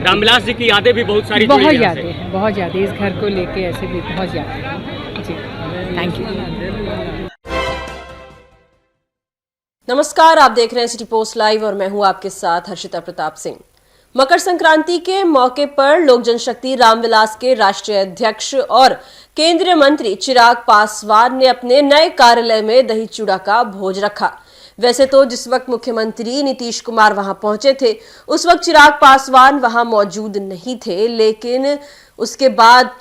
रामविलास जी की यादें भी बहुत सारी जुड़ी बहुत हैं यहाँ यादें से। हैं, बहुत यादें इस घर को लेके ऐसे भी बहुत यादें हैं जी। Thank you. नमस्कार, आप देख रहे हैं सिटी पोस्ट लाइव और मैं हूं आपके साथ हर्षिता प्रताप सिंह। मकर संक्रांति के मौके पर लोक जनशक्ति रामविलास के राष्ट्रीय अध्यक्ष और केंद्रीय मंत्री चिराग पासवान ने अपने नए कार्यालय में दही चूड़ा का भोज रखा। वैसे तो जिस वक्त मुख्यमंत्री नीतीश कुमार वहां पहुंचे थे उस वक्त चिराग पासवान वहां मौजूद नहीं थे, लेकिन उसके बाद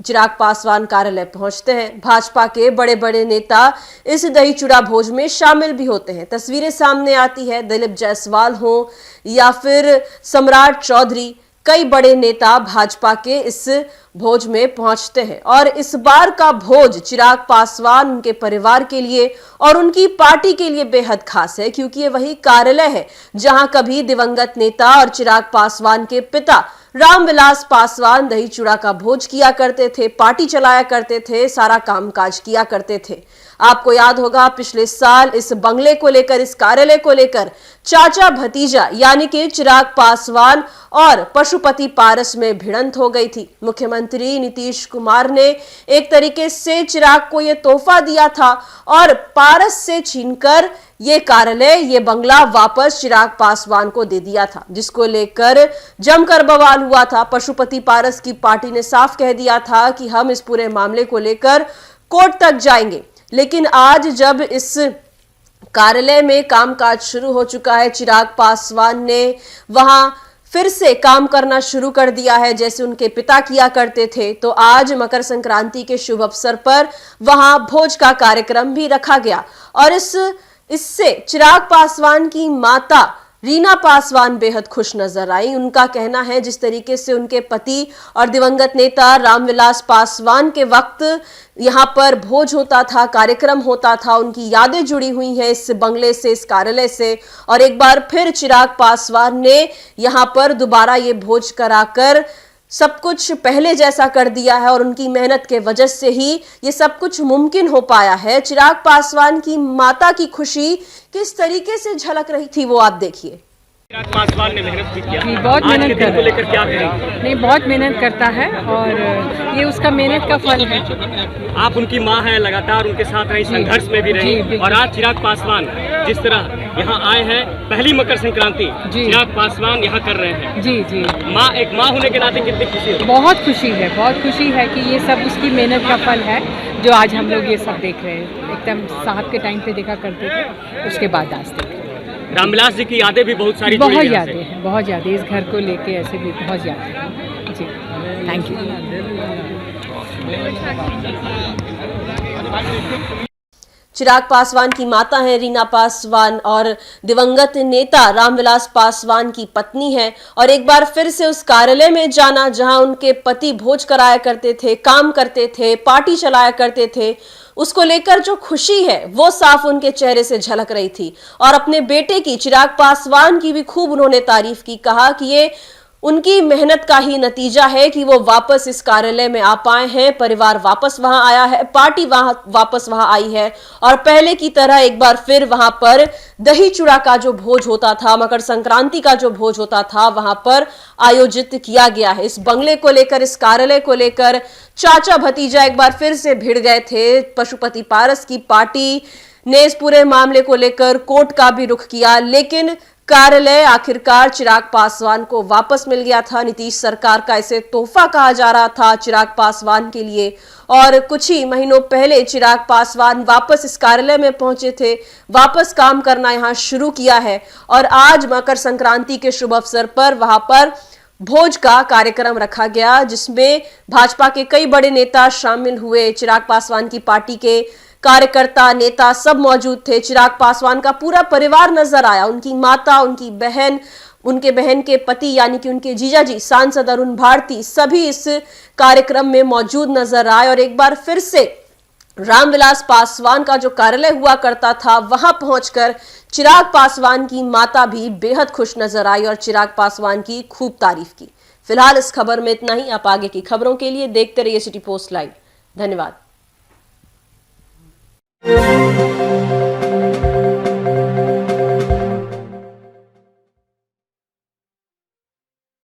चिराग पासवान कार्यालय पहुंचते हैं। भाजपा के बड़े बड़े नेता इस दही चूड़ा भोज में शामिल भी होते हैं। तस्वीरें सामने आती है, दिलीप जायसवाल हो या फिर सम्राट चौधरी, कई बड़े नेता भाजपा के इस भोज में पहुंचते हैं। और इस बार का भोज चिराग पासवान, उनके परिवार के लिए और उनकी पार्टी के लिए बेहद खास है, क्योंकि ये वही कार्यालय है जहां कभी दिवंगत नेता और चिराग पासवान के पिता रामविलास पासवान दही चूड़ा का भोज किया करते थे, पार्टी चलाया करते थे, सारा कामकाज किया करते थे। आपको याद होगा पिछले साल इस बंगले को लेकर, इस कार्यालय को लेकर चाचा भतीजा यानी कि चिराग पासवान और पशुपति पारस में भिड़ंत हो गई थी। मुख्यमंत्री नीतीश कुमार ने एक तरीके से चिराग को यह तोहफा दिया था और पारस से छीनकर ये कार्यालय, ये बंगला वापस चिराग पासवान को दे दिया था, जिसको लेकर जमकर बवाल हुआ था। पशुपति पारस की पार्टी ने साफ कह दिया था कि हम इस पूरे मामले को लेकर कोर्ट तक जाएंगे। लेकिन आज जब इस कार्यालय में कामकाज शुरू हो चुका है, चिराग पासवान ने वहां फिर से काम करना शुरू कर दिया है जैसे उनके पिता किया करते थे, तो आज मकर संक्रांति के शुभ अवसर पर वहां भोज का कार्यक्रम भी रखा गया। और इससे चिराग पासवान की माता रीना पासवान बेहद खुश नजर आई। उनका कहना है जिस तरीके से उनके पति और दिवंगत नेता रामविलास पासवान के वक्त यहाँ पर भोज होता था, कार्यक्रम होता था, उनकी यादें जुड़ी हुई हैं इस बंगले से, इस कार्यालय से। और एक बार फिर चिराग पासवान ने यहाँ पर दोबारा ये भोज कराकर सब कुछ पहले जैसा कर दिया है और उनकी मेहनत के वजह से ही ये सब कुछ मुमकिन हो पाया है। चिराग पासवान की माता की खुशी किस तरीके से झलक रही थी वो आप देखिए। चिराग पासवान ने मेहनत भी किया, जी, बहुत आज के मेहनत दिन कर को लेकर क्या करेंगे? नहीं, बहुत मेहनत करता है और ये उसका मेहनत का फल है। आप उनकी माँ हैं, लगातार उनके साथ रही, संघर्ष में भी जी, रही, बिल्कुल। और आज चिराग पासवान जिस तरह यहाँ आए हैं, पहली मकर संक्रांति जी। चिराग पासवान यहाँ कर रहे हैं। जी जी, एक माँ होने के नाते कितनी खुशी हो? बहुत खुशी है, बहुत खुशी है कि ये सब उसकी मेहनत का फल है जो आज हम लोग ये सब देख रहे हैं। एकदम साहब के टाइम पे देखा करते थे, उसके बाद आज देख रहे हैं। रामविलास जी की यादें भी बहुत सारी जुड़ी बहुत हैं यहाँ से। यादें हैं, बहुत यादें इस घर को लेके ऐसे भी बहुत यादें हैं जी। Thank you. चिराग पासवान की माता हैं रीना पासवान और दिवंगत नेता रामविलास पासवान की पत्नी है। और एक बार फिर से उस कार्यालय में जाना जहां उनके पति भोज कराया करते थे, काम करते थे, पार्टी चलाया करते थे, उसको लेकर जो खुशी है वो साफ उनके चेहरे से झलक रही थी। और अपने बेटे की, चिराग पासवान की भी खूब उन्होंने तारीफ की, कहा कि ये उनकी मेहनत का ही नतीजा है कि वो वापस इस कार्यालय में आ पाए हैं, परिवार वापस वहां आया है, पार्टी वापस वहां आई है और पहले की तरह एक बार फिर वहां पर दही चूड़ा का जो भोज होता था, मकर संक्रांति का जो भोज होता था, वहां पर आयोजित किया गया है। इस बंगले को लेकर, इस कार्यालय को लेकर चाचा भतीजा एक बार फिर से भिड़ गए थे। पशुपति पारस की पार्टी ने इस पूरे मामले को लेकर कोर्ट का भी रुख किया, लेकिन कार्यालय आखिरकार चिराग पासवान को वापस मिल गया था। नीतीश सरकार का इसे तोहफा कहा जा रहा था चिराग पासवान के लिए। और कुछ ही महीनों पहले चिराग पासवान वापस इस कार्यालय में पहुंचे थे, वापस काम करना यहां शुरू किया है। और आज मकर संक्रांति के शुभ अवसर पर वहां पर भोज का कार्यक्रम रखा गया, जिसमें भाजपा के कई बड़े नेता शामिल हुए। चिराग पासवान की पार्टी के कार्यकर्ता, नेता सब मौजूद थे। चिराग पासवान का पूरा परिवार नजर आया, उनकी माता, उनकी बहन, उनके बहन के पति यानी कि उनके जीजाजी सांसद अरुण भारती, सभी इस कार्यक्रम में मौजूद नजर आए। और एक बार फिर से रामविलास पासवान का जो कार्यालय हुआ करता था वहां पहुंचकर चिराग पासवान की माता भी बेहद खुश नजर आई और चिराग पासवान की खूब तारीफ की। फिलहाल इस खबर में इतना ही। आप आगे की खबरों के लिए देखते रहिए सिटी पोस्ट लाइव। धन्यवाद।